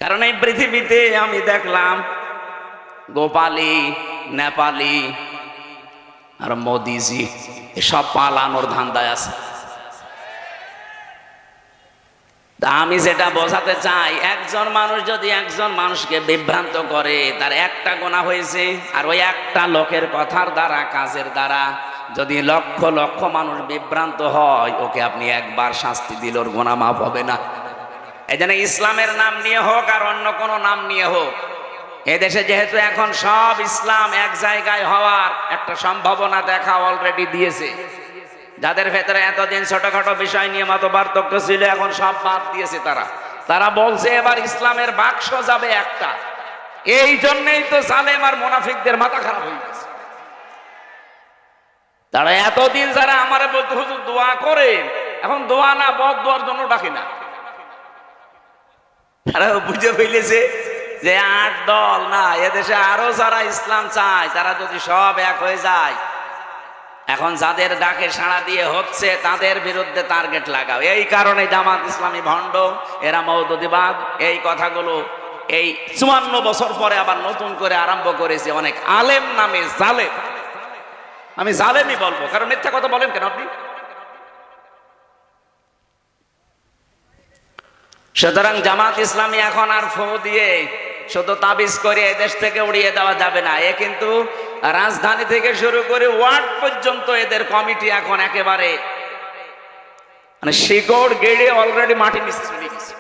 কারণ এই পৃথিবীতে আমি দেখলাম গোপালী, নেপালি আর মোদিজি এসব পালানোর ধান্দায় আছে। আমি যেটা বোঝাতে চাই, একজন মানুষ যদি একজন মানুষকে বিভ্রান্ত করে, তার একটা গুনাহ হয়েছে। আর ওই একটা লোকের কথার দ্বারা, কাজের দ্বারা যদি লক্ষ লক্ষ মানুষ বিভ্রান্ত হয়, ওকে আপনি একবার শাস্তি দিলে ওর গুনাহ মাফ হবে না। এই জন্য ইসলামের নাম নিয়ে হোক আর অন্য কোনো নাম নিয়ে হোক, এদেশে যেহেতু এখন সব ইসলাম এক জায়গায় হওয়ার একটা সম্ভাবনা দেখা অলরেডি দিয়েছে। যাদের ভেতরে এতদিন ছোটখাটো বিষয় নিয়ে মতপার্থক্য ছিল, এখন সব বাদ দিয়েছে। তারা বলছে এবার ইসলামের বাক্স যাবে একটা। এই জন্যই তো জালেম আর মুনাফিকদের মাথা খারাপ হয়ে গেছে। তারা এতদিন যারা আমারে বলতে হুজুর দোয়া করে, এখন দোয়া না বদ দোয়ার জন্য ডাকি না। তারা বুঝে ফেলেছে যে আট দল না, এদেশে আরো যারা ইসলাম চায় তারা যদি সব এক হয়ে যায়, এখন যাদের ডাকে সাড়া দিয়ে হচ্ছে তাদের বিরুদ্ধে টার্গেট লাগাও। এই কারণে জামাত ইসলামী ভণ্ড, এরা মওদুদিবাদ, এই কথাগুলো এই 54 বছর পরে আবার নতুন করে আরম্ভ করেছে অনেক আলেম নামে জালেম। আমি জালেমই বলবো, কারণ মিথ্যা কথা বলেন কেন আপনি? সুতরাং জামাত ইসলামী এখন আর ফু দিয়ে শুধু তাবিজ করে এদেশ থেকে উড়িয়ে দেওয়া যাবে না। এ কিন্তু রাজধানী থেকে শুরু করে ওয়ার্ড পর্যন্ত এদের কমিটি এখন একেবারে মানে শিকড় গেড়ে অলরেডি মাটি নিচে চলে গেছে।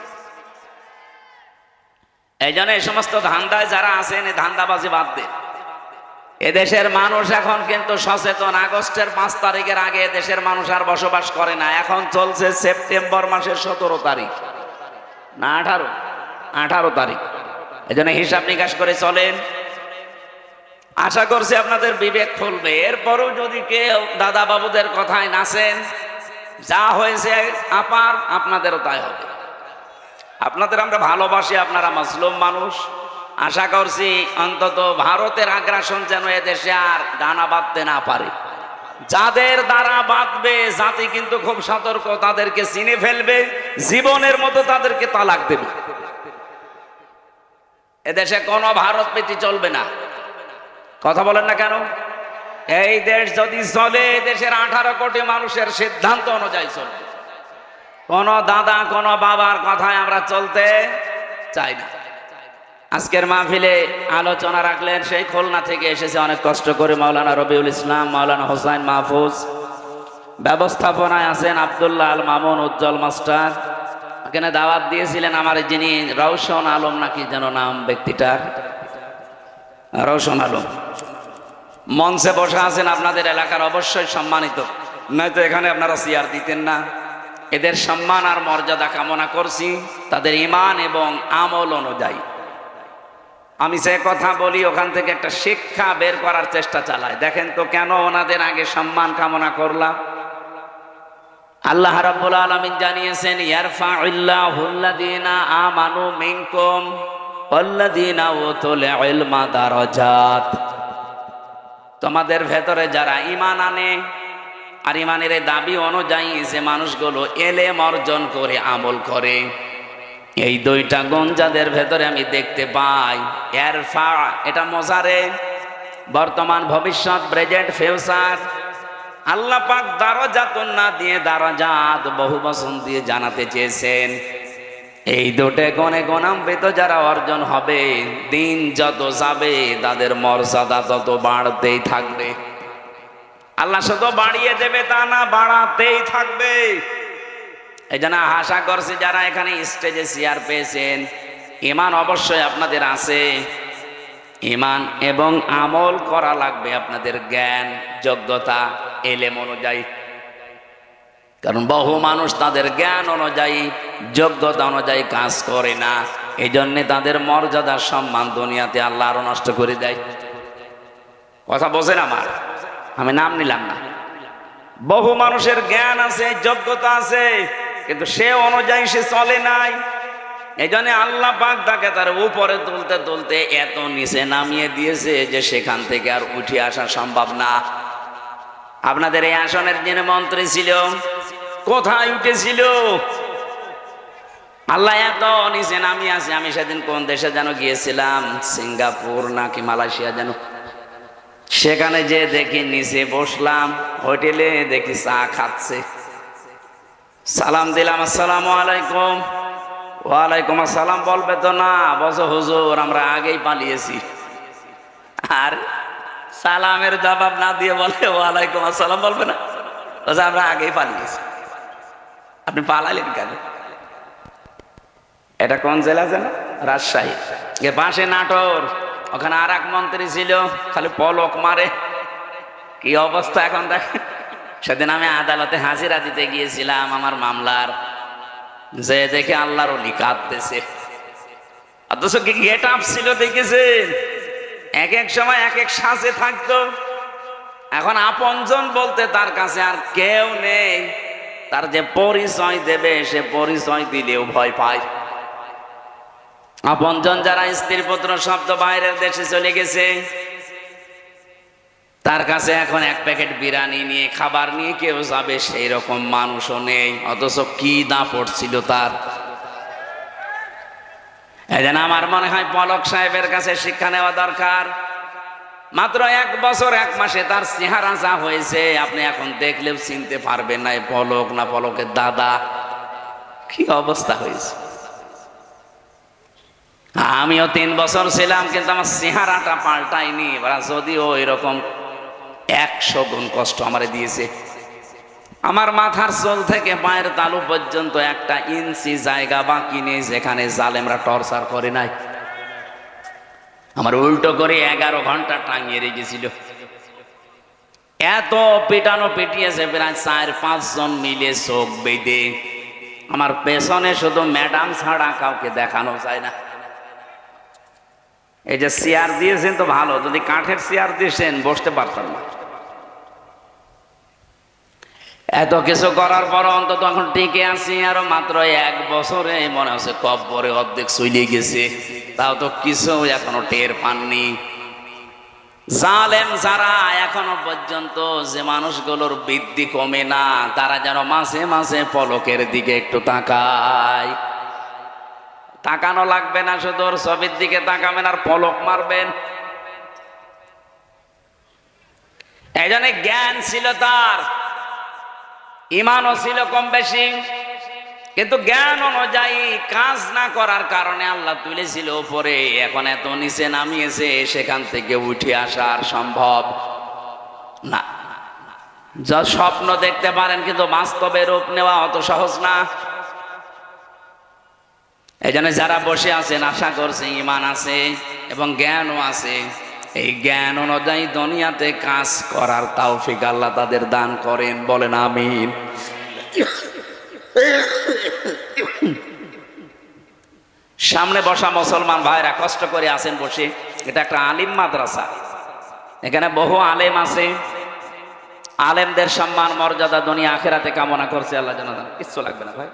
এই জন্য এই সমস্ত ধান্দায় যারা আছেন, এই ধান্দাবাজি বাদ দেন। এদেশের মানুষ এখন কিন্তু সচেতন। আগস্টের 5 তারিখের আগে এদেশের মানুষ আর বসবাস করে না। এখন চলছে সেপ্টেম্বর মাসের 17 তারিখ না 18 তারিখ। এই জন্য হিসাব নিকাশ করে চলেন। আশা করছি আপনাদের বিবেক খুলবে। এরপরও যদি কেউ দাদা বাবুদের কথায় নাচেন, যা হয়েছে আপার আপনাদেরও তাই হবে। আপনাদের আমরা ভালোবাসি, আপনারা মুসলিম মানুষ। আশা করছি অন্তত ভারতের আগ্রাসন যেন এদেশে আর ডানা বাঁধতে না পারে। যাদের দ্বারা বাঁধবে জাতি কিন্তু খুব সতর্ক, তাদেরকে চিনে ফেলবে, জীবনের মতো তাদেরকে তালাক দেবে। এদেশে কোনো ভারত প্রীতি চলবে না। কথা বলেন না কেন? এই দেশ যদি চলে, দেশের 18 কোটি মানুষের সিদ্ধান্ত অনুযায়ী চলবে। কোন দাদা কোন বাবার কথায় আমরা চলতে চাই না। আজকের মাহফিলে আলোচনা রাখলেন সেই খুলনা থেকে এসেছে অনেক কষ্ট করে মাওলানা রবিউল ইসলাম, মাওলানা হোসাইন মাহফুজ। ব্যবস্থাপনায় আছেন আব্দুল্লাহ আল মামুন উজ্জ্বল মাস্টার। এখানে দাওয়াত দিয়েছিলেন আমার যিনি রওশন আলম নাকি যেন নাম ব্যক্তিটার, রওশন আলম। মঞ্চে বসে আছেন আপনাদের এলাকার অবশ্যই সম্মানিত, নয়তো এখানে আপনারা চেয়ার দিতেন না। এদের সম্মান আর মর্যাদা কামনা করছি তাদের ঈমান এবং আমল অনুযায়ী। আমি যে কথা বলি ওখান থেকে একটা শিক্ষা বের করার চেষ্টা চালাই। দেখেন তো কেন ওনাদের আগে সম্মান কামনা করলাম। আল্লাহ রাব্বুল আলামিন জানিয়েছেন, ইয়ারফাউল্লাহুল্লাযীনা আমানু মিনকুম ওয়াল্লাযীনা উতুল ইলমা দারাজাত। তোমাদের ভেতরে যারা ঈমান আনে আর ঈমানের দাবি অনুযায়ী যে মানুষগুলো ইলম অর্জন করে আমল করে, এই দুইটা গুণ যাদের ভেতরে আমি দেখতে পাই। ইয়ারফা এটা মজারে, বর্তমান ভবিষ্যৎ, প্রেজেন্ট ফিউচার। আল্লাহ পাক দারাজাতুন না দিয়ে দারাজাত বহু বচন দিয়ে জানাতে চেয়েছেন। এই দুটো গুণে গুণান্বিত যারা অর্জন হবে, দিন যত যাবে তাদের মর্যাদা তত বাড়তেই থাকবে। আল্লাহ শুধু বাড়িয়ে দেবে তা না, বাড়াতেই থাকবে। এই জন্য আশা করছি যারা এখানে স্টেজে চেয়ার পেয়েছেন, ঈমান অবশ্যই আপনাদের আছে। ঈমান এবং আমল করা লাগবে আপনাদের জ্ঞান যোগ্যতা এলেম অনুযায়ী। কারণ বহু মানুষ তাদের জ্ঞান অনুযায়ী যোগ্যতা অনুযায়ী কাজ করে না, এই জন্যে তাদের মর্যাদা সম্মান দুনিয়াতে আল্লাহ আরো নষ্ট করে দেয়। কথা বোঝেন আমার? আমি নাম নিলাম না। বহু মানুষের জ্ঞান আছে, যোগ্যতা আছে, কিন্তু সে অনুযায়ী সে চলে নাই। এই জন্য আল্লাহ পাক তাকে তার উপরে তুলতে তুলতে এত নিচে নামিয়ে দিয়েছে যে সেখান থেকে আর উঠে আসা সম্ভব না। আপনাদের এই আসনের যিনি মন্ত্রী ছিল, কোথায় উঠেছিল? আল্লাহ এত নিচে নামিয়ে আছে। আমি সেদিন কোন দেশে যেন গিয়েছিলাম, সিঙ্গাপুর নাকি মালয়েশিয়া যেন, সেখানে যে দেখি নিচে বসলাম হোটেলে, দেখি চা খাচ্ছে। সালাম দিলাম, আসসালামু আলাইকুম। ওয়ালাইকুম আসসালাম বলবে তো না, বলছো হুজুর আমরা আগেই পালিয়েছি। আর সালামের জবাব না দিয়ে বলে ওয়ালাইকুম আসসালাম, বলবে না? বলছে আমরা আগেই পালিয়েছি। আপনি পালালেন কেন? এটা কোন জেলা যেন? রাজশাহী। এর পাশে নাটোর, ওখানে আর এক মন্ত্রী ছিল, খালি পলক মারে। কি অবস্থা এখন দেখেন। সেদিন আমি আদালতে হাজিরা দিতে গিয়েছিলাম আমার মামলার, যে দেখে আল্লাহর ওলি কাঁদতেছে। অথচ কি গেট আপ ছিল দেখেছেন? এক এক সময় এক এক সাজে থাকতো। এখন আপনজন বলতে তার কাছে আর কেউ নেই। তার যে পরিচয় দেবে, সে পরিচয় দিলেও ভয় পায়। আপনজন যারা, স্ত্রী পুত্র শব্দ বাইরের দেশে চলে গেছে, তার কাছে এখন এক প্যাকেট বিরিয়ানি নিয়ে, খাবার নিয়ে কেউ যাবে সেই রকম মানুষও নেই। অথচ কি দাপট ছিল তার। এজন্য আমার মনে হয় পলক সাহেবের কাছে শিক্ষা নেওয়া দরকার। মাত্র 1 বছর 1 মাসে তার চেহারা যা হয়েছে, আপনি এখন দেখলেও চিনতে পারবেন না পলক না পলকের দাদা। কি অবস্থা হয়েছে। আমিও 3 বছর ছিলাম, কিন্তু আমার চেহারাটা পাল্টায়নি। যদিও এরকম 100 গুণ কষ্ট আমারে দিয়েছে। আমার মাথার চুল থেকে পায়ের তালু পর্যন্ত 1 ইঞ্চি জায়গা বাকি নেই যেখানে জালেমরা টর্চার করে নাই। আমার উল্টো করে 11 ঘন্টা টাঙিয়ে রেখেছিল। এত পেটানো পেটিয়েছে, প্রায় 4-5 জন মিলে চোখ বেঁধে। আমার পেছনে শুধু ম্যাডাম ছাড়া কাউকে দেখানো যায় না। এই যে চেয়ার দিয়েছেন তো ভালো, যদি কাঠের চেয়ার দিয়েছেন বসতে পারতাম না। এত কিছু করার পর অন্তত এখন টিকে আছি। আরো মাত্র 1 বছরে মনে হচ্ছে কব্বরে অর্ধেক চলে গেছে, তাও তো কিছু এখনো টের পাননি। জালেম যারা এখনো পর্যন্ত, যে মানুষগুলোর বৃদ্ধি কমে না, তারা যেন মাঝে মাঝে পলকের দিকে একটু তাকায়। তাকানো লাগবে না, শুধু ওর ছবির দিকে তাকাবেন আর পলক মারবেন। এই জন্য জ্ঞান ছিল তার, ইমানও ছিল কম বেশি, কিন্তু জ্ঞান অনুযায়ী কাজ না করার কারণে আল্লাহ তুলেছিল উপরে। এখন এত নিচে নামিয়েছে, সেখান থেকে উঠে আসা আর সম্ভব না। যা স্বপ্ন দেখতে পারেন, কিন্তু বাস্তবে রূপ নেওয়া অত সহজ না। এই জন্য যারা বসে আছেন, আশা করছে ইমান আছে এবং জ্ঞানও আছে। এই জ্ঞান অনুযায়ী দুনিয়াতে কাজ করার তৌফিক আল্লাহ তাদের দান করেন। বলেন আমিন। সামনে বসা মুসলমান ভাইরা কষ্ট করে আছেন বসে। এটা একটা আলিম মাদ্রাসা, এখানে বহু আলেম আছে। আলেমদের সম্মান মর্যাদা দুনিয়া আখেরাতে কামনা করছে আল্লাহ জানা। কিচ্ছু লাগবে না ভাই।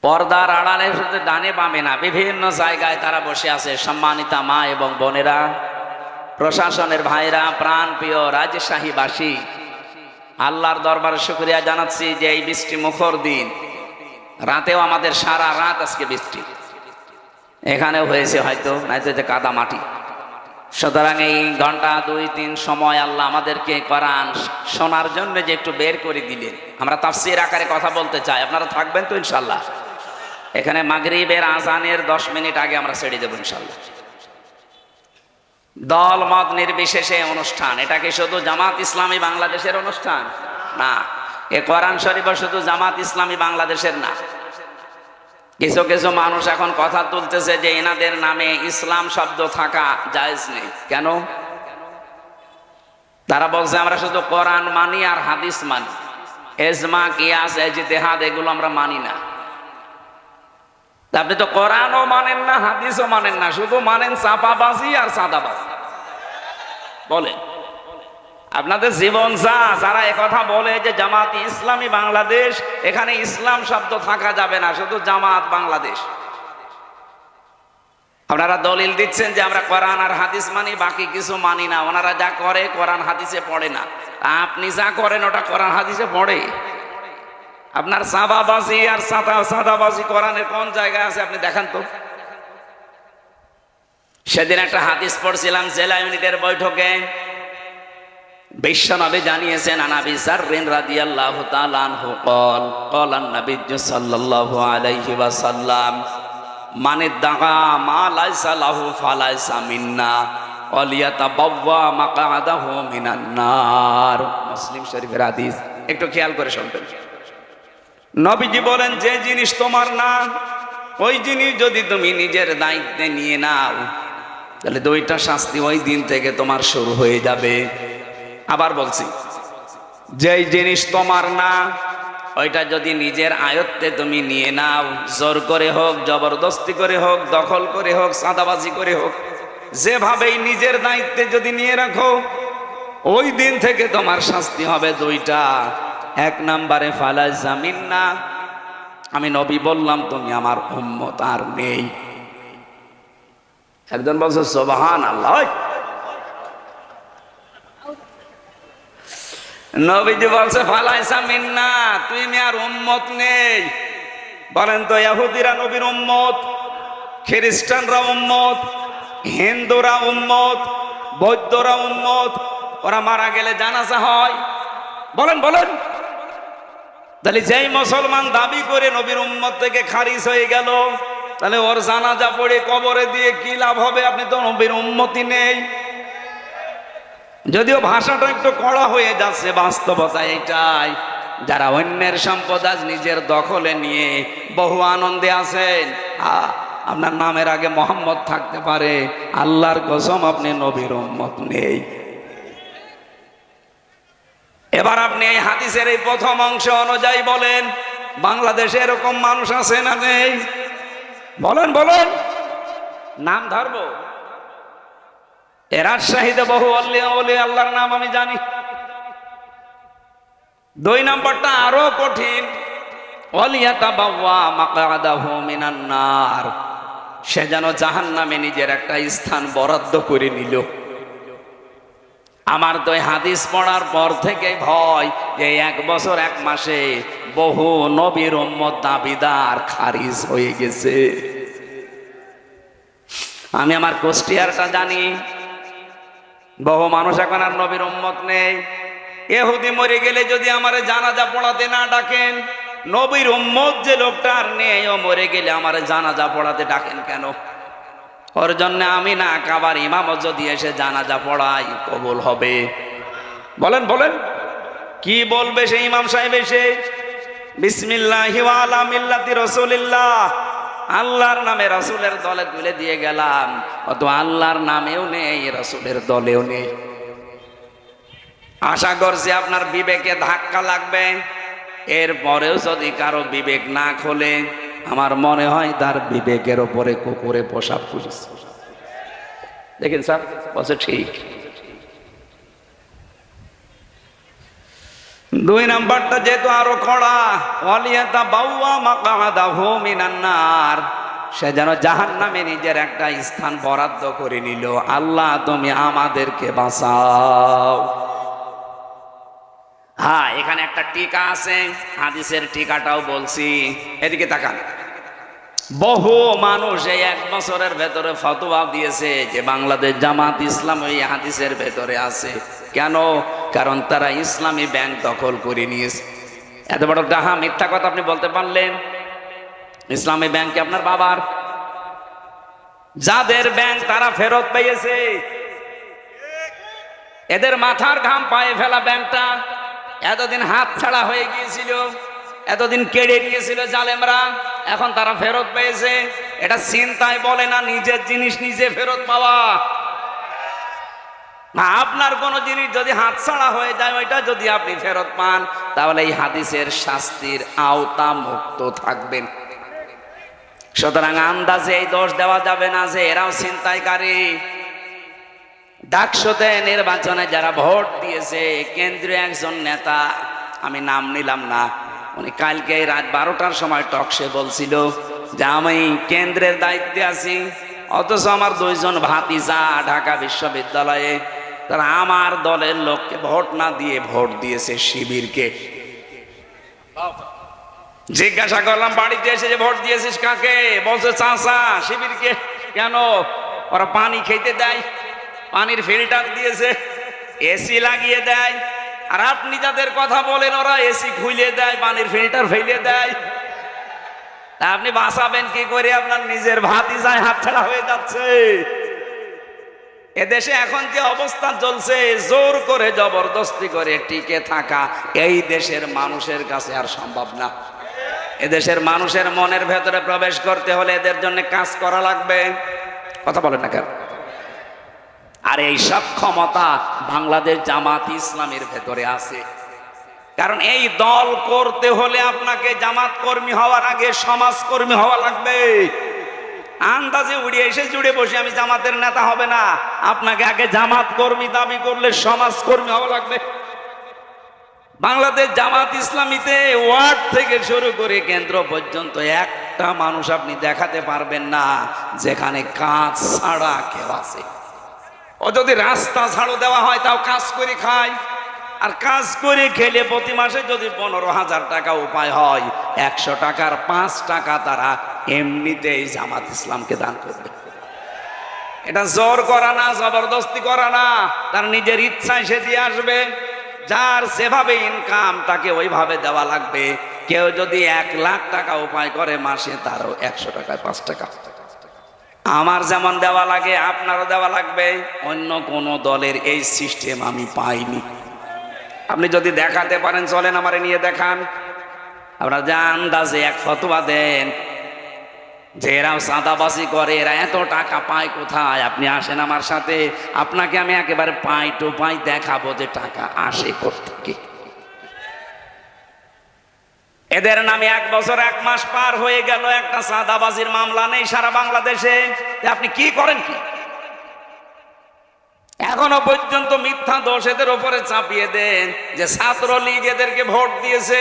পর্দার আড়ালে শুধু ডানে বামে না, বিভিন্ন জায়গায় তারা বসে আছে। সম্মানিতা মা এবং বোনেরা, প্রশাসনের ভাইরা, প্রাণ প্রিয় রাজশাহীবাসী, আল্লাহর দরবারে শুকরিয়া জানাচ্ছি যে এই বৃষ্টি মুখর দিন, রাতেও আমাদের সারা রাত আজকে বৃষ্টি এখানেও হয়েছে, হয়তো নয়তো যে কাদা মাটি। সুতরাং এই ঘন্টা 2-3 সময় আল্লাহ আমাদেরকে কোরআন শোনার জন্য যে একটু বের করে দিলেন। আমরা তাফসীর আকারে কথা বলতে চাই, আপনারা থাকবেন তো ইনশাল্লাহ? এখানে মাগরিবের আজানের 10 মিনিট আগে আমরা ছেড়ে দেবো ইনশাল্লাহ। দল মত নির্বিশেষে অনুষ্ঠান। এটা কি শুধু জামাত ইসলামী বাংলাদেশের অনুষ্ঠান? না, এ কোরআন শরীফ শুধু জামাত ইসলামী বাংলাদেশের না। কিছু কিছু মানুষ এখন কথা তুলতেছে যে এনাদের নামে ইসলাম শব্দ থাকা জায়েজ নেই। কেন? তারা বলছে আমরা শুধু কোরআন মানি আর হাদিস মানি, ইজমা, কিয়াস, ইজতিহাদ এগুলো আমরা মানি না। আপনি তো কোরআনও মানেন না, হাদিসও মানেন না, শুধু মানেন চাপাবাজি আর সাদাবাজি। বলেন আপনাদের জীবন যারা একথা বলে যে জামাত ইসলামী বাংলাদেশ, এখানে ইসলাম শব্দ থাকা যাবে না, শুধু জামাত বাংলাদেশ। আপনারা দলিল দিচ্ছেন যে আমরা কোরআন আর হাদিস মানি, বাকি কিছু মানি না। ওনারা যা করে কোরআন হাদিসে পড়ে না, আপনি যা করেন ওটা কোরআন হাদিসে পড়ে। আপনার সাদাবাজি আর সাদাবাজি কোরআনের কোন জায়গায় আছে আপনি দেখান তো। সেদিন একটা হাদিস পড়ছিলাম জেলা ইউনিটের বৈঠকে, বিশ্বনবী জানিয়েছেন আনাবি যাররিন রাদিয়াল্লাহু তাআলা আনহু قال قال النبي সাল্লাল্লাহু আলাইহি ওয়াসাল্লাম মান ইদ্দাআ মা লাইসা লাহু ফালাইসা মিন্না ওয়ালিয়াতাবাওয়া মাকআদাহু মিনান নার। মুসলিম শরীফের হাদিস, একটু খেয়াল করে শুনবেন। নবীজি বলেন যে জিনিস তোমার না ওই জিনিস যদি তুমি নিজের দায়িত্বে নিয়ে নাও তাহলে দুইটা শাস্তি ওই দিন থেকে তোমার শুরু হয়ে যাবে। আবার বলছি, যেই জিনিস তোমার না ওইটা যদি নিজের আয়ত্তে তুমি নিয়ে নাও, জোর করে হোক, জবরদস্তি করে হোক, দখল করে হোক, সাদাবাজি করে হোক, যেভাবেই নিজের দায়িত্বে যদি নিয়ে রাখো ওই দিন থেকে তোমার শাস্তি হবে দুইটা। এক নম্বরে ফালাইসা মিন্না, আমি নবী বললাম তুমি আমার উম্মত আর নেই। একজন বলছে সুবহানাল্লাহ। নবীজি বলছে ফালাইসা মিন্না, তুমি আর উম্মত নেই। বলেন তো, ইহুদিরা নবীর উম্মত, খ্রিস্টানরা উম্মত, হিন্দুরা উম্মত, বৌদ্ধরা উম্মত, ওরা মারা গেলে জানাজা হয়? বলেন বলেন। তাহলে যেই মুসলমান দাবি করে নবীর উম্মত থেকে খারিজ হয়ে গেল, তাহলে ওর জানাজা পড়ে কবরে দিয়ে কি লাভ হবে? আপনি তো নবীর উম্মতই নেই। যদিও ভাষাটা একটু কড়া হয়ে যাচ্ছে, বাস্তবতা এটাই। যারা অন্যের সম্পদ আজ নিজের দখলে নিয়ে বহু আনন্দে আছেন, আপনার নামের আগে মোহাম্মদ থাকতে পারে, আল্লাহর কসম আপনি নবীর উম্মত নেই। এবার আপনি এই হাদিসের এই প্রথম অংশ অনুযায়ী বলেন, বাংলাদেশে এরকম মানুষ আছে না নেই? বলেন বলেন, নাম ধরবো। রাজশাহীতে বহু অলি আল্লাহর নাম আমি জানি। দুই নম্বরটা আরো কঠিন, ওয়ালিয়াতাবাওয়া মাকআদাহু মিনান নার, সে যেন জাহান্নামে নিজের একটা স্থান বরাদ্দ করে নিল। আমার তো এই হাদিস পড়ার পর থেকে ভয় যে 1 বছর 1 মাসে বহু নবীর উম্মত দাবিদার খারিজ হয়ে গেছে। আমি আমার কুষ্টিয়ারটা জানি, বহু মানুষ এখন আর নবীর উম্মত নেই। ইহুদি মরে গেলে যদি আমারে জানাজা পড়াতে না ডাকেন, নবীর উম্মত যে লোকটা আর নেই ও মরে গেলে আমারে জানাজা পড়াতে ডাকেন কেন? ওর জন্য আমি না কাবার ইমামও যদি এসে জানাজা পড়াই কবুল হবে? বলেন বলেন, কি বলবে সেই ইমাম সাহেব এসে? বিসমিল্লাহি ওয়া আলা মিল্লাতি রাসূলিল্লাহ, আল্লাহর নামে রাসূলের দলে তুলে দিয়ে গেলাম, অত আল্লাহর নামেও নেই, রাসূলের দলেও নেই। আশা করছি আপনার বিবেকে ধাক্কা লাগবে। এরপরেও যদি কারো বিবেক না খোলে, আমার মনে হয় তার বিবেকের ওপরে কুকুরে পেশাব করেছে। দেখেন স্যার বলছে ঠিক। 2 নাম্বারটা যেহেতু আরো কড়া, ওয়ালিয়াতাবাওয়া মাকআদাহু মিনান নার, সে যেন জাহান্নামে নিজের একটা স্থান বরাদ্দ করে নিল। আল্লাহ তুমি আমাদেরকে বাঁচাও। হ্যাঁ, এখানে একটা টিকা আছে, হাদিসের টিকাটাও বলছি, এদিকে তাকান। বহু মানুষ এই 1 বছরের ভেতরে ফতোয়া দিয়েছে যে বাংলাদেশ জামাত ইসলাম এই হাদিসের ভেতরে আছে। কেন? কারণ তারা ইসলামী ব্যাংক দখল করে নিয়েছে। এত বড় ডাহা মিথ্যা কথা আপনি বলতে পারলেন? ইসলামী ব্যাংক আপনার বাবার, যাদের ব্যাংক তারা ফেরত পেয়েছে, এদের মাথার ঘাম পায়ে ফেলা ব্যাংকটা এতদিন হাত ছাড়া হয়ে গিয়েছিল, এতদিন কেড়ে নিয়েছিল জালেমরা, এখন তারা ফেরত পেয়েছে। এটা চিন্তায় বলে না নিজের জিনিস নিজে ফেরত পাওয়া। আপনার কোন জিনিস যদি হাত ছাড়া হয়ে যায়, ওইটা যদি আপনি ফেরত পান, তাহলে এই হাদিসের শাস্তির আওতা মুক্ত থাকবেন। সুতরাং আন্দাজে এই দোষ দেওয়া যাবে না যে এরাও ছিনতাইকারী। ডাকসুতে নির্বাচনে যারা ভোট দিয়েছে, কেন্দ্রীয় একজন নেতা, আমি নাম নিলাম না, উনি কালকে রাত 12টার সময় টকশে বলছিল যে আমি কেন্দ্রের দায়িত্বে আছি, অথচ আমার 2 জন ভাতিজা ঢাকা বিশ্ববিদ্যালয়ে, তারা আমার দলের লোককে ভোট না দিয়ে ভোট দিয়েছে শিবিরকে। জিজ্ঞাসা করলাম বাড়িতে এসে যে ভোট দিয়েছিস কাকে? বলছে চাচা শিবিরকে। কেন? ওরা পানি খেতে দেয়, পানির ফিল্টার দিয়েছে, এসি লাগিয়ে দেয়। আর আপনি যাদের কথা বলেন ওরা এসি খুলে দেয়, পানির ফিল্টার ফেলে দেয়। আপনি বাঁচাবেন কি করে? আপনার নিজের ভাতিজায় হাতছাড়া হয়ে যাচ্ছে। এদেশে এখন যে অবস্থা চলছে, জোর করে জবরদস্তি করে টিকে থাকা এই দেশের মানুষের কাছে আর সম্ভব না। এদেশের মানুষের মনের ভেতরে প্রবেশ করতে হলে এদের জন্য কাজ করা লাগবে। কথা বলেন না কেন? আর এই সব ক্ষমতা বাংলাদেশ জামাত ইসলামের ভেতরে আছে। কারণ এই দল করতে হলে আপনাকে জামাত কর্মী হওয়ার আগে সমাজ কর্মী হওয়া লাগবে। আন্দাজে উড়িয়ে এসে জুড়ে বসে আমি জামাতের নেতা হবে না। আপনাকে আগে জামাত কর্মী দাবি করলে সমাজ কর্মী হওয়া লাগবে। বাংলাদেশ জামাত ইসলামীতে ওয়ার্ড থেকে শুরু করে কেন্দ্র পর্যন্ত একটা মানুষ আপনি দেখাতে পারবেন না যেখানে কাজ ছাড়া কেউ আছে। ও যদি রাস্তা ঝাড়ু দেওয়া হয় তাও কাজ করে খায়। আর কাজ করে খেলে প্রতি মাসে যদি 15,000 টাকা উপায় হয়, 100 টাকার 5 টাকা তারা এমনিতেই জামাত ইসলামকে দান করবে। এটা জোর করা না, জবরদস্তি করা না, তার নিজের ইচ্ছায় সে দিয়ে আসবে। যার যেভাবে ইনকাম তাকে ওইভাবে দেওয়া লাগবে। কেউ যদি 1 লাখ টাকা উপায় করে মাসে, তারও 100 টাকায় 5 টাকা। আমার যেমন দেওয়া লাগে আপনারও দেওয়া লাগবে। অন্য কোন দলের এই সিস্টেম আমি পাইনি। আপনি যদি দেখাতে পারেন চলেন আমারে নিয়ে দেখান। আপনারা যে আন্দাজে এক ফতোয়া দেন যে এরাও চাঁদাবাজি করে, এরা এত টাকা পায় কোথায়, আপনি আসেন আমার সাথে, আপনাকে আমি একেবারে পাই টু পাই দেখাবো যে টাকা আসে কোত্থেকে। এদের নামে 1 বছর 1 মাস পার হয়ে গেল, একটা চাঁদাবাজির মামলা নেই সারা বাংলাদেশে। আপনি কি করেন কি? এখনো পর্যন্ত মিথ্যা দোষ এদের উপরে চাপিয়ে দেন যে ছাত্রলীগ এদেরকে ভোট দিয়েছে।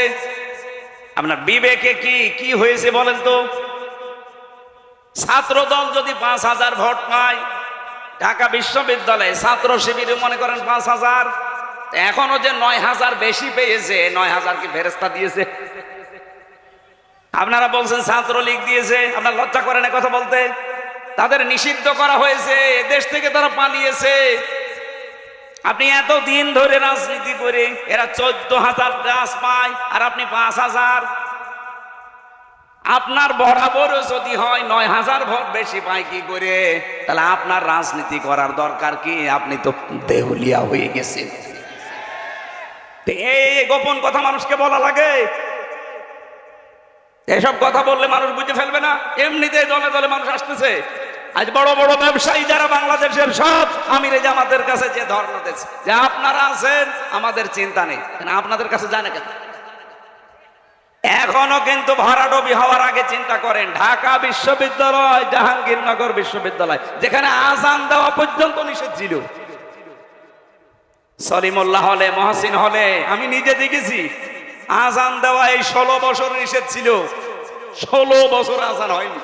আপনার বিবেকে কি হয়েছে বলেন তো? ছাত্র দল যদি 5,000 ভোট পায়, ঢাকা বিশ্ববিদ্যালয়ে ছাত্র শিবিরে মনে করেন 5,000, এখনো যে 9,000 বেশি পেয়েছে, 9,000 কি ফেরেস্তা দিয়েছে? আপনারা বলছেন ছাত্রলীগ দিয়েছে। আপনার লজ্জা করে না কথা বলতে? তাদের নিষিদ্ধ করা হয়েছে, দেশ থেকে তারা পালিয়েছে। আপনি এত দিন ধরে রাজনীতি করে এরা 14,000 গাছ পায় আর আপনি 5,000। আপনার বরাবর যদি হয় 9,000 ভোট বেশি পায় কি করে? তাহলে আপনার রাজনীতি করার দরকার কি? আপনি তো দেউলিয়া হয়ে গেছেন। এই গোপন কথা মানুষকে বলা লাগে? এসব কথা বললে মানুষ বুঝে ফেলবে না? এমনিতেই দলে দলে মানুষ আসতেছে। আজ বড় বড় ব্যবসায়ী যারা বাংলাদেশের সব আমিরে জামাতের কাছে যে ধর্ণা দিচ্ছে যে আপনারা আছেন, আমাদের চিন্তা নেই, আপনাদের কাছে যায় না কেন? এখনো কিন্তু ভরাডুবি হওয়ার আগে চিন্তা করেন। ঢাকা বিশ্ববিদ্যালয়, জাহাঙ্গীরনগর বিশ্ববিদ্যালয়, যেখানে আজান দেওয়া পর্যন্ত নিষেধ ছিল, সলিমুল্লাহ হলে, মহসিন হলে আমি নিজে দেখেছি আজান দেওয়া এই 16 বছর নিষেধ ছিল। 16 বছর আজান হয়নি।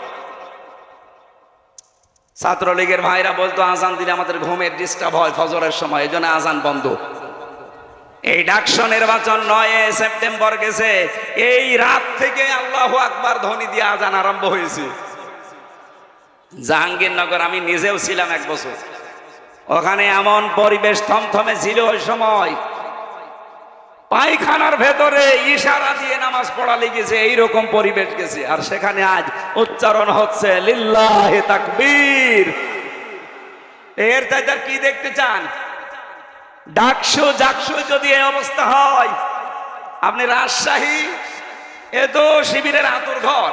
ছাত্রলীগের ভাইরা বলতো আজান দিলে আমাদের ঘুমের ডিস্টার্ব হয় ফজরের সময়, এই জন্য আজান বন্ধ। এই ডাকসু নির্বাচন 9 সেপ্টেম্বর গেছে, এই রাত থেকে আল্লাহু আকবার ধ্বনি দিয়ে আজান আরম্ভ হয়েছে। জাহাঙ্গীরনগর আমি নিজেও ছিলাম 1 বছর, ওখানে এমন পরিবেশ থমথমে ছিল ওই সময়, পায়খানার ভেতরে ইশারা দিয়ে নামাজ পড়া লেগেছে, এইরকম পরিবেশ গেছে। আর সেখানে আজ উচ্চারণ হচ্ছে লিল্লাহে তাকবীর। এর চাইতে আর কি দেখতে চান? ডাকসু জাকসু যদি এই অবস্থা হয়, আপনি রাজশাহী এ তো শিবিরের আতুর ঘর,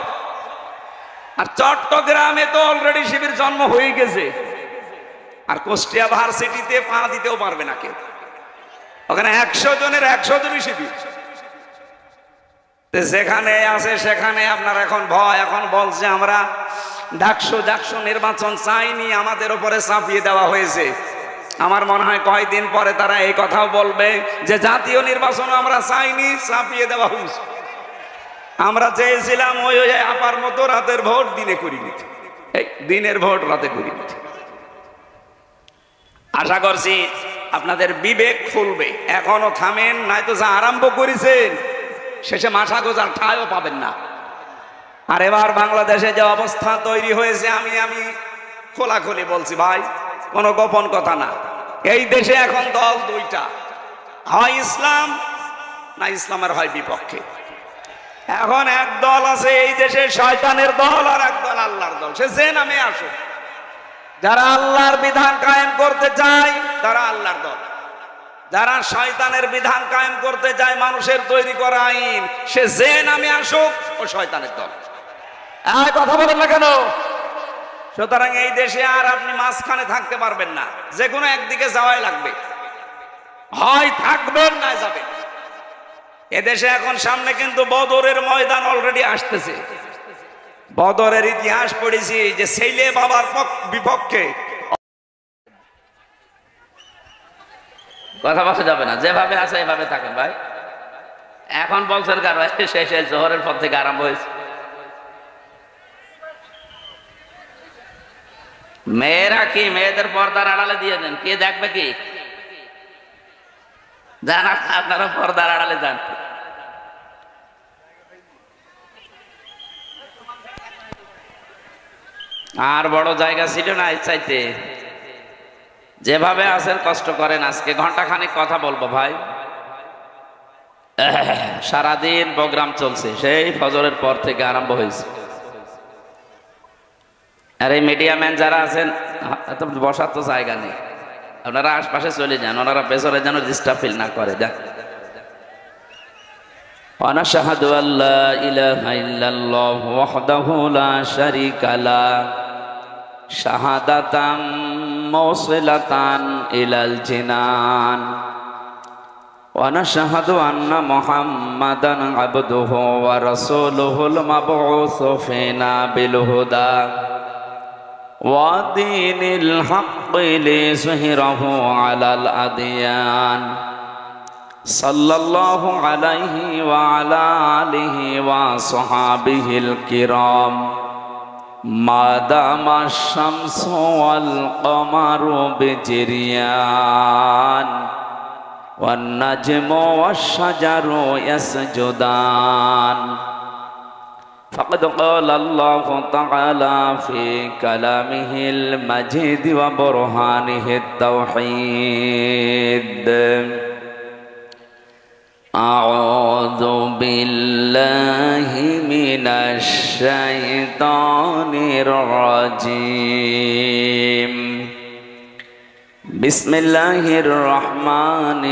আর চট্টগ্রামে তো অলরেডি শিবির জন্ম হয়ে গেছে। আর কুষ্টিয়া ভার্সিটিতে পা দিতেও পারবে না কেউ। ওখানে 100 জনের 100 জনই শিবির। যেখানে আছে সেখানে আপনার এখন ভয়। এখন বলছে আমরা ডাকসু জাকসু নির্বাচন চাইনি, আমাদের উপরে চাপিয়ে দেওয়া হয়েছে। আমার মনে হয় কয়েকদিন পরে তারা এই কথাও বলবে যে জাতীয় নির্বাচন আমরা চাইনি, চাপিয়ে দেওয়া হয়েছে। আমরা চেয়েছিলাম ওই আপার মতো রাতের ভোট দিনে করি নিতে, এই দিনের ভোট রাতে করি নিতে। আশা করছি আপনাদের বিবেক খুলবে। এখনো থামেন, নয়তো যা আরম্ভ করেছেন শেষে মাথা গোজার ঠাঁইও পাবেন না। আর এবার বাংলাদেশে যে অবস্থা তৈরি হয়েছে, আমি খোলাখুলি বলছি ভাই, কোনো গোপন কথা না। এই দেশে এখন দল দুইটা, হয় ইসলাম না ইসলামের হয় বিপক্ষে। এখন এক দল আছে এই দেশে শয়তানের দল, আর এক দল আল্লাহর দল। সে যে নামে আসুক, যারা আল্লাহর বিধান কায়েম করতে চায় তারা আল্লাহর দল, যারা শয়তানের বিধান কায়েম করতে চায়, মানুষের তৈরি করা আইন, সে যে নামে আসুক ও শয়তানের দল। কথা বলেন না কেন? সুতরাং এই দেশে আর আপনি মাঝখানে থাকতে পারবেন না, যে কোনো একদিকে যাওয়াই লাগবে, হয় থাকবেন না যাবেন। এদেশে এখন সামনে কিন্তু বদরের ময়দান অলরেডি আসতেছে। বদরের ইতিহাস পড়েছি যে ছেলে বাবার বিপক্ষে কথা বলা যাবে না, যেভাবে আছে এভাবে থাকেন ভাই। এখন বলছেন কার শেষে জোহরের পর থেকে আরম্ভ হয়েছে। মেয়েরা কি মেয়েদের পর্দার আড়ালে দিয়ে দেন, কে দেখবে কি? যান আপনারা পর্দার আড়ালে যান। আর বড় জায়গা ছিল না চাইতে, যেভাবে আছেন কষ্ট করেন। আজকে ঘন্টাখানেক কথা বলবো ভাই, সারাদিন প্রোগ্রাম চলছে, সেই ফজরের পর থেকে আরম্ভ হয়েছে। আর এই মিডিয়া ম্যান যারা আছেন, বসার তো জায়গা নেই, আপনারা আশপাশে চলে যান, ওনারা পেছনে যেন ডিস্টার্ব ফিল না করে। দেখ, ونشهد أن لا إله إلا الله وحده لا شريك له شهادة موصلة إلى الجنان ونشهد أن محمدا عبده ورسوله المبعوث فينا بالهدى ودين الحق ليظهره على الأديان صلى الله عليه وعلى آله وصحابه الكرام ما دام الشمس والقمر بجريان والنجم والشجر يسجدان فقد قال الله تعالى في كلامه المجيد وبرهانه التوحيد أعوذ بالله من الشيطان الرجيم بسم الله الرحمن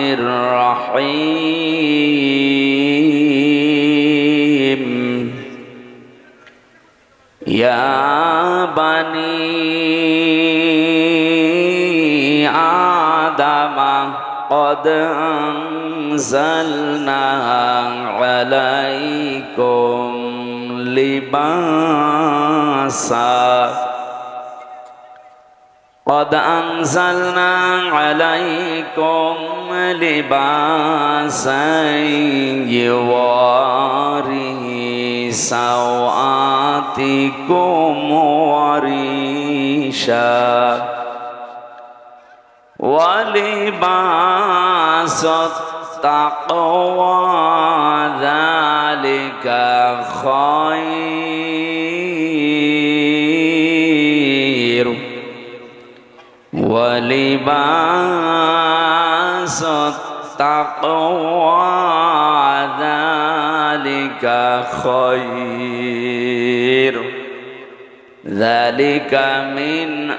الرحيم يا بني آدم قد أنزلنا عليكم لباسا قد أنزلنا عليكم لباسا يواري سوآتكم وريشا ولباس التقوى ذلك خير ولباس التقوى ذلك خير ذلك من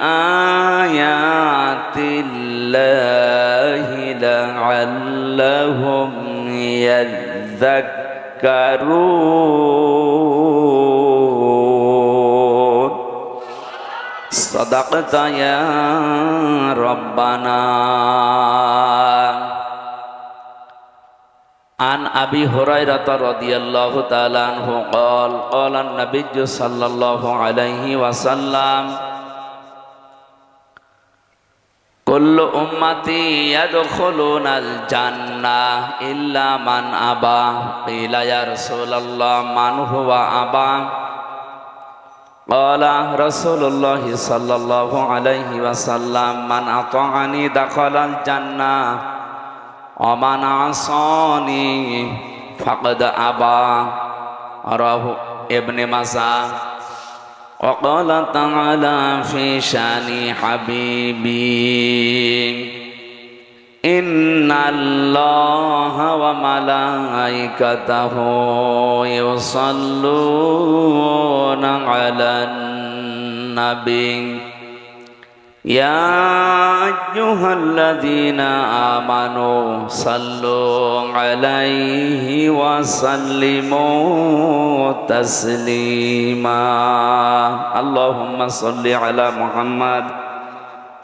آيات الله لعلهم يذكرون صدقت يا ربنا عن أبي هريرة رضي الله تعالى عنه قال قال النبي صلى الله عليه وسلم كل أمتي يدخلون الجنة إلا من أبى قيل يا رسول الله من هو أبى قال رسول الله صلى الله عليه وسلم من أطاعني دخل الجنة ومن عصاني فقد أبى رواه ইবনে মাসা وقال تعالى في شان حبيبي إن الله وملائكته يصلون على النبي يا أيها الذين آمنوا صلوا عليه وسلموا تسليما اللهم صل على محمد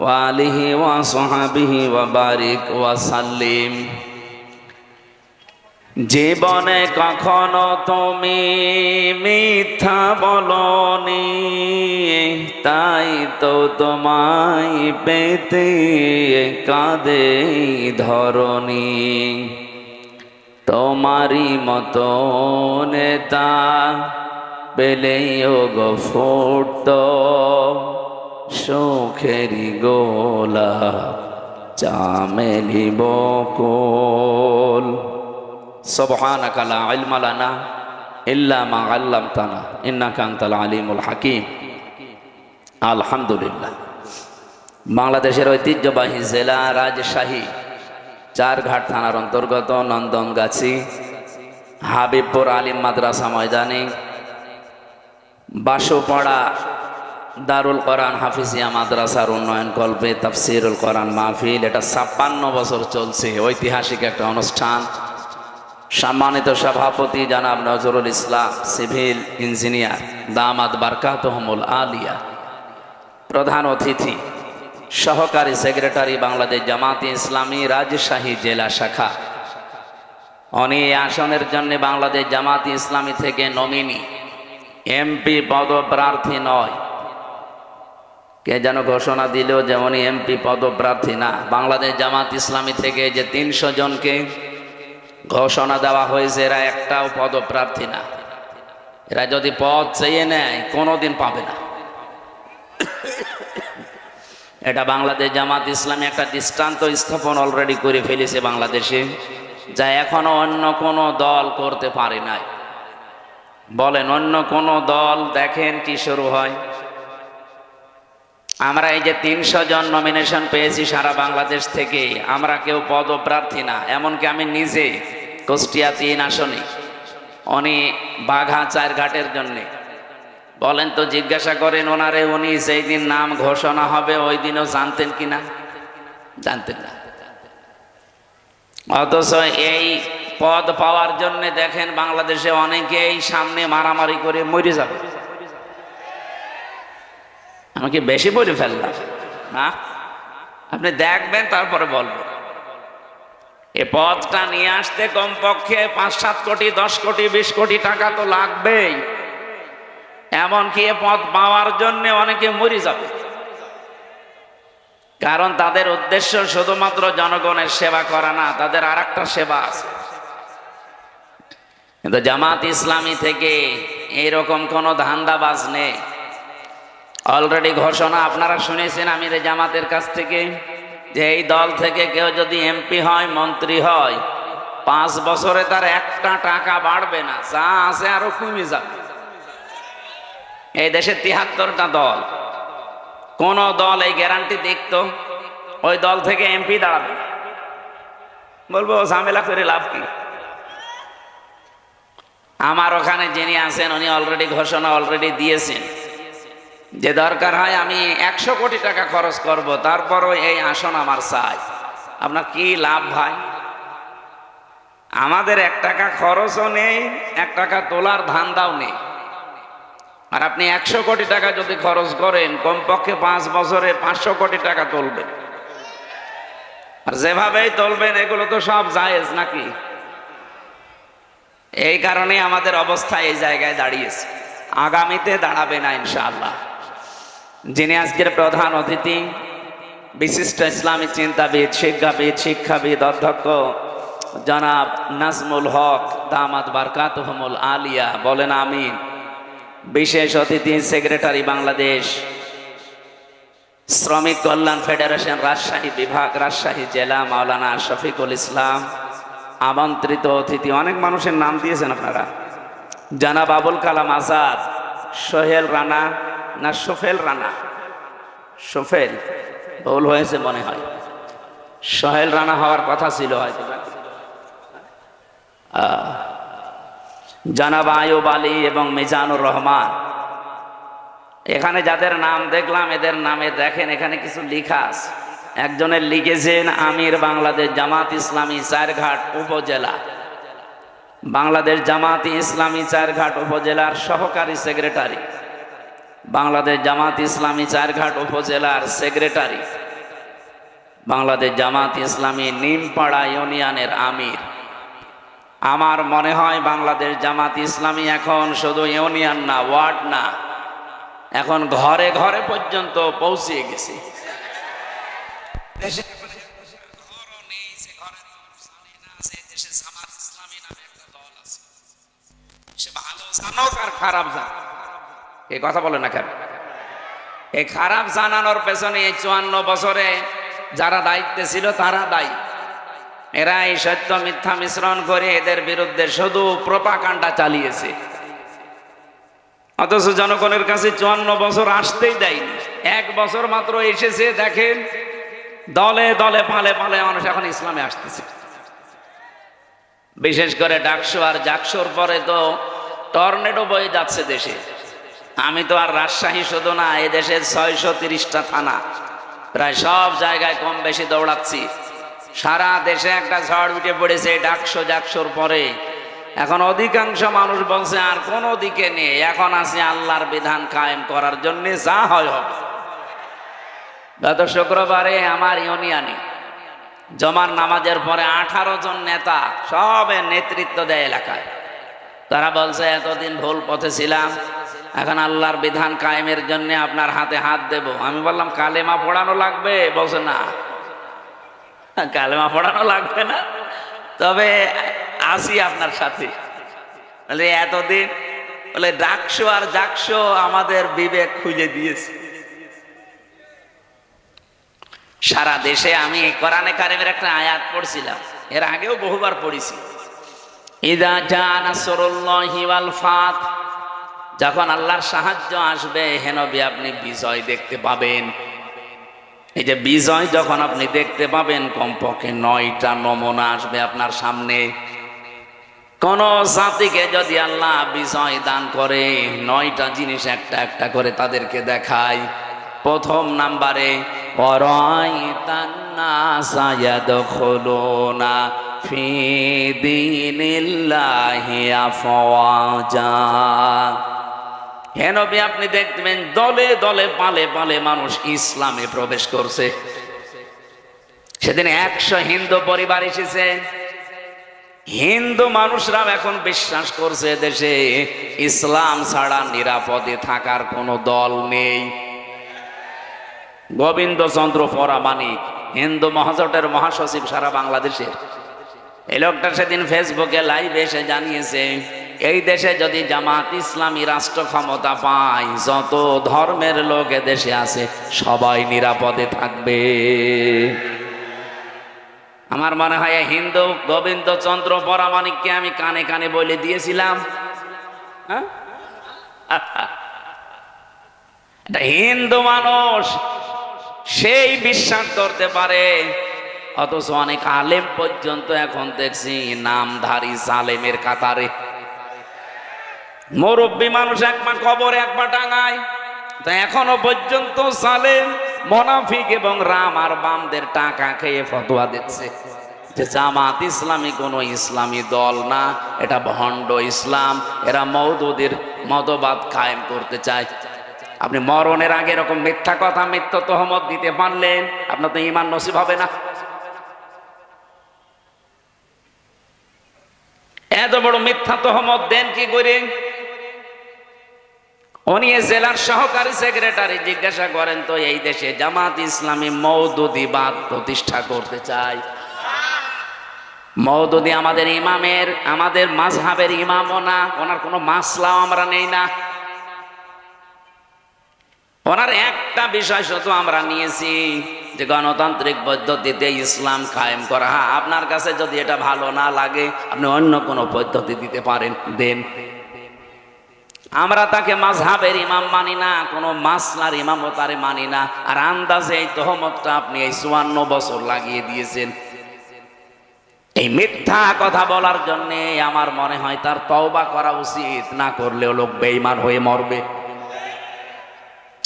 وآله وصحبه وبارك وسلم জীবনে কখনো তুমি মিথ্যা বলনি, তাই তো তোমায় পেতে কাঁদে ধরনি। তোমারই মতো নেতা পেলেও গো ফুটতো সুখেরি গোলা চামেলি বকুল। সুবহানাকা লা ইলমা লানা ইল্লা মা আল্লামতানা ইন্নাকা আনতাল আলিমুল হাকিম। আলহামদুলিল্লাহ। বাংলাদেশের ঐতিহ্যবাহী জেলা রাজশাহী চারঘাট থানার অন্তর্গত নন্দনগাছি হাবিবপুর আলিম মাদ্রাসা ময়দানে বাসুপাড়া দারুল কোরআন হাফিজিয়া মাদ্রাসার উন্নয়ন কল্পে তাফসিরুল কোরআন মাহফিল, এটা 56 বছর চলছে, ঐতিহাসিক একটা অনুষ্ঠান। সম্মানিত সভাপতি জনাব নজরুল ইসলাম সিভিল ইঞ্জিনিয়ার দামাত বারকাতুহুমুল আলিয়া, প্রধান অতিথি সহকারী সেক্রেটারি বাংলাদেশ জামাতে ইসলামী রাজশাহী জেলা শাখা। উনি এই আসনের জন্য বাংলাদেশ জামাতে ইসলামী থেকে নমিনি, এমপি পদপ্রার্থী নয়। কে যেন ঘোষণা দিল যে উনি এমপি পদপ্রার্থী না। বাংলাদেশ জামাত ইসলামী থেকে যে 300 জনকে ঘোষণা দেওয়া হয়েছে এরা একটাও পদপ্রার্থী না। এরা যদি পদ চেয়ে নেয় কোনোদিন পাবে না। এটা বাংলাদেশ জামাত ইসলামী একটা দৃষ্টান্ত স্থাপন অলরেডি করে ফেলেছে বাংলাদেশে, যা এখনো অন্য কোনো দল করতে পারে নাই। বলেন অন্য কোনো দল দেখেন কি শুরু হয়। আমরা এই যে 300 জন নমিনেশন পেয়েছি সারা বাংলাদেশ থেকে, আমরা কেউ পদপ্রার্থী না। এমনকি আমি নিজে কুষ্টিয়া 3 আসনে, উনি বাঘা 4 ঘাটের জন্যে। বলেন তো, জিজ্ঞাসা করেন ওনারে, উনি সেই দিন নাম ঘোষণা হবে ওই দিনও জানতেন কিনা? জানতেন না। অথচ এই পদ পাওয়ার জন্য দেখেন বাংলাদেশে অনেকেই সামনে মারামারি করে মরে যাবে। আমি কি বেশি বলে ফেললাম? না, আপনি দেখবেন তারপরে বলবেন। এ পদটা নিয়ে আসতে কমপক্ষে 5-7 কোটি 10 কোটি 20 কোটি টাকা তো লাগবেই। এমনকি এ পদ পাওয়ার জন্য অনেকে মরে যাবে, কারণ তাদের উদ্দেশ্য শুধুমাত্র জনগণের সেবা করা না, তাদের আর একটা সেবা আছে। কিন্তু জামাত ইসলামী থেকে এইরকম কোনো ধান্দাবাজ নেই। অলরেডি ঘোষণা আপনারা শুনেছেন আমির জামাতের কাছ থেকে, যে এই দল থেকে কেউ যদি এমপি হয়, মন্ত্রী হয়, 5 বছরে তার একটা টাকা বাড়বে না, যা আছে আরো কমে যাবে। এই দেশে 73টা দল, কোন দল এই গ্যারান্টি দেখতো ওই দল থেকে এমপি দাঁড়াবে? বলবো ঝামেলা করে লাভ কি? আমার ওখানে যিনি আছেন উনি অলরেডি ঘোষণা অলরেডি দিয়েছেন যে দরকার হয় আমি 100 কোটি টাকা খরচ করব, তারপরও এই আসন আমার চাই। আপনার কি লাভ ভাই? আমাদের 1 টাকা খরচও নেই, 1 টাকা তোলার ধান্দাও নেই। আর আপনি 100 কোটি টাকা যদি খরচ করেন, কমপক্ষে 5 বছরে 500 কোটি টাকা তুলবেন। আর যেভাবেই তুলবেন এগুলো তো সব জায়েজ নাকি? এই কারণে আমাদের অবস্থা এই জায়গায় দাঁড়িয়েছে, আগামীতে দাঁড়াবে না ইনশাআল্লাহ। যিনি আজকের প্রধান অতিথি, বিশিষ্ট ইসলামী চিন্তাবিদ, শিক্ষাবিদ অধ্যক্ষ জনাব নাজমুল হক দামাত বারকাতুহুমুল আলিয়া, বলেন আমিন। বিশেষ অতিথি সেক্রেটারি বাংলাদেশ শ্রমিক কল্যাণ ফেডারেশন রাজশাহী বিভাগ, রাজশাহী জেলা, মাওলানা শফিকুল ইসলাম। আমন্ত্রিত অতিথি, অনেক মানুষের নাম দিয়েছেন আপনারা, জানাব আবুল কালাম আজাদ সোহেল রানা না সোফেল রানা, সোফেল ভুল হয়েছে মনে হয়, সোহেল রানা হওয়ার কথা ছিল হয়তো। জানাব আয়ুব আলী এবং মিজানুর রহমান, এখানে যাদের নাম দেখলাম এদের নামে দেখেন এখানে কিছু লেখা আছে। একজনের লিখেছেন আমির বাংলাদেশ জামাত ইসলামী চারঘাট উপজেলা, বাংলাদেশ জামাত ইসলামী চারঘাট উপজেলার সহকারী সেক্রেটারি, বাংলাদেশ জামাত ইসলামী চারঘাট উপজেলার সেক্রেটারি, বাংলাদেশ জামাত ইসলামী নিমপাড়া ইউনিয়নের আমির। আমার মনে হয় বাংলাদেশ জামাত ইসলামী এখন শুধু ইউনিয়ন না, ওয়ার্ড না, এখন ঘরে ঘরে পর্যন্ত পৌঁছে গেছে। এই কথা বলে না কেন? এই খারাপ জানানোর পেছনে এই 54 বছরে যারা দায়িত্বে ছিল তারা দায়ী। এরা এই সত্য মিথ্যা মিশ্রণ করে এদের বিরুদ্ধে শুধু প্রোপাগান্ডা চালিয়েছে, অথচ জনগণের কাছে 54 বছর আসতেই দেয়নি। 1 বছর মাত্র এসেছে, দেখেন দলে দলে পালে পালে মানুষ এখন ইসলামে আসতেছে। বিশেষ করে ডাকসু আর জাকসুর পরে তো টর্নেডো বয়ে যাচ্ছে দেশে। আমি তো আর রাজশাহী শুধু না, এই দেশের 630টা থানা, প্রায় সব জায়গায় কম বেশি দৌড়াচ্ছি। সারা দেশে একটা ঝড় উঠে পড়েছে ডাকসু জাকসুর পরে। এখন অধিকাংশ মানুষ বলছে আর কোনো দিকে নেই, এখন আছে আল্লাহর বিধান কায়েম করার জন্য যা হয় হবে। গত শুক্রবারে আমার ইউনিয়নে জমার নামাজের পরে 18 জন নেতা সবের নেতৃত্ব দেয় এলাকায়। তারা বলছে এতদিন ভুল পথে ছিলাম, এখন আল্লাহর বিধান কায়েমের জন্য আপনার হাতে হাত দেব। আমি বললাম কালেমা পড়ানো লাগবে? বলছে না, কালেমা পড়ানো লাগবে না, তবে আসি আপনার সাথে। এতদিন বলে ডাকসো আর জাকসো আমাদের বিবেক খুলে দিয়েছে। সারা দেশে আমি কোরআনে কারিমের একটা আয়াত পড়ছিলাম, এর আগেও বহুবার পড়েছি। ইযা জা নাসরুল্লাহি ওয়াল ফাত, যখন আল্লাহর সাহায্য আসবে হে নবী আপনি বিজয় দেখতে পাবেন। এই যে বিজয় যখন আপনি দেখতে পাবেন, কমপক্ষে 9টা নমুনা আসবে আপনার সামনে। কোন জাতিকে যদি আল্লাহ বিজয় দান করে 9টা জিনিস একটা একটা করে তাদেরকে দেখায়। প্রথম নাম্বারে ওয়ারাইতান নাসা ইয়াদখুলুনা ফি দীনিল্লাহি আফওয়াজা, হে নবী আপনি দেখবেন দলে দলে পালে পালে মানুষ ইসলামে প্রবেশ করছে। সেদিন 100 হিন্দু পরিবার এসেছে। হিন্দু মানুষরাও এখন বিশ্বাস করছে দেশে ইসলাম ছাড়া নিরাপদে থাকার কোনো দল নেই। গোবিন্দচন্দ্র পরামানিক, হিন্দু মহাজোটের মহাসচিব সারা বাংলাদেশের, এই লোকটা সেদিন ফেসবুকে লাইভে এসে জানিয়েছে এই দেশে যদি জামাত ইসলামী রাষ্ট্র ক্ষমতা পায়, যত ধর্মের লোক দেশে আছে সবাই নিরাপদে থাকবে। আমার মনে হয় হিন্দু গোবিন্দচন্দ্র পরামানিককে আমি কানে কানে বলে দিয়েছিলাম। হিন্দু মানুষ সেই বিশ্বাস করতে পারে, অথচ অনেক আলেম পর্যন্ত এখন দেখছি নামধারী জালেমের কাতারে। মুরব্বী মানুষ একবার কবরে একবার টাঙায়, তা এখনো পর্যন্ত জালেম মুনাফিক এবং রাম আর বামদের টাকা খেয়ে ফতোয়া দিচ্ছে যে জামাত ইসলামী কোনো ইসলামী দল না, এটা ভণ্ড ইসলাম, এরা মওদুদের মতবাদ কায়েম করতে চায়। আপনি মরণের আগে এরকম মিথ্যা কথা মিথ্যা তহমত দিতে পারলেন, আপনার তো ঈমান নসিব হবে না। এত বড় মিথ্যা তহমত দেন কি করে? উনি জেলার সহকারী সেক্রেটারি, জিজ্ঞাসা করেন তো এই দেশে জামাত ইসলামী মওদুদিবাদ প্রতিষ্ঠা করতে চায়। মওদুদি আমাদের ইমামের, আমাদের মাযহাবের ইমামও না, ওনার কোনো মাসলাও আমরা নেই না। ওনার একটা বিষয় শুধু আমরা নিয়েছি যে গণতান্ত্রিক পদ্ধতিতে ইসলাম কায়েম করা। হ্যাঁ, আপনার কাছে যদি এটা ভালো না লাগে আপনি অন্য কোনো পদ্ধতি দিতে পারেন, দেন। আমরা তাকে মাযহাবের ইমাম মানি না, কোনো মাসলার ইমামতারে মানি না। আর আন্দাজে এই তহমতটা আপনি এই 54 বছর লাগিয়ে দিয়েছেন। এই মিথ্যা কথা বলার জন্য আমার মনে হয় তার তওবা করা উচিত, না করলেও লোক বেঈমান হয়ে মরবে।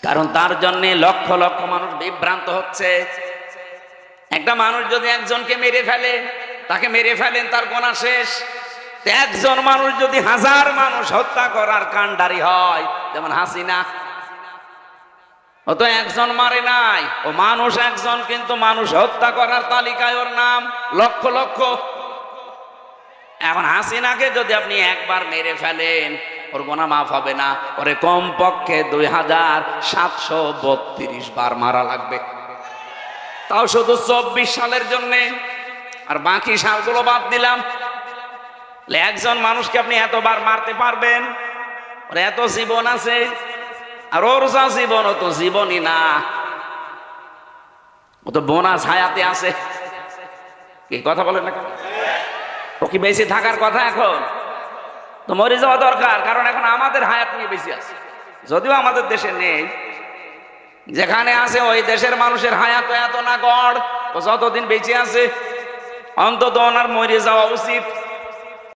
কারণ তার জন্য লক্ষ লক্ষ মানুষ বিভ্রান্ত হচ্ছে। একটা মানুষ যদি একজনকে মেরে ফেলে, তাকে মেরে ফেলেন, তার গুনাহ শেষ। একজন মানুষ যদি 1000 মানুষ হত্যা করার কাণ্ডারি হয়, যেমন হাসিনা, ও তো একজন মারে নাই, ও মানুষ একজন, কিন্তু মানুষ হত্যা করার তালিকায় ওর নাম লক্ষ লক্ষ। এখন হাসিনাকে যদি আপনি একবার মেরে ফেলেন, ওর গুনাহ মাফ হবে না, ওরে কমপক্ষে 2732 বার মারা লাগবে, তাও শুধু 24 সালের জন্য। আর বাকি সালগুলো বাদ দিলাম। একজন মানুষকে আপনি এতবার মারতে পারবেন? ওর এত জীবন আছে, আর ওর যা জীবন ও তো জীবনই না, ও তো বোনাস হায়াতে আছে। কি কথা বলেন না? ও কি বেশি থাকার কথা? এখন তো মরে যাওয়া দরকার, কারণ এখন আমাদের হায়াত নিয়ে বেশি আছে। যদিও আমাদের দেশে নেই, যেখানে আছে ওই দেশের মানুষের হায়াত এত না গড়, ও যতদিন বেঁচে আছে অন্তত ওনার মরে যাওয়া উচিত।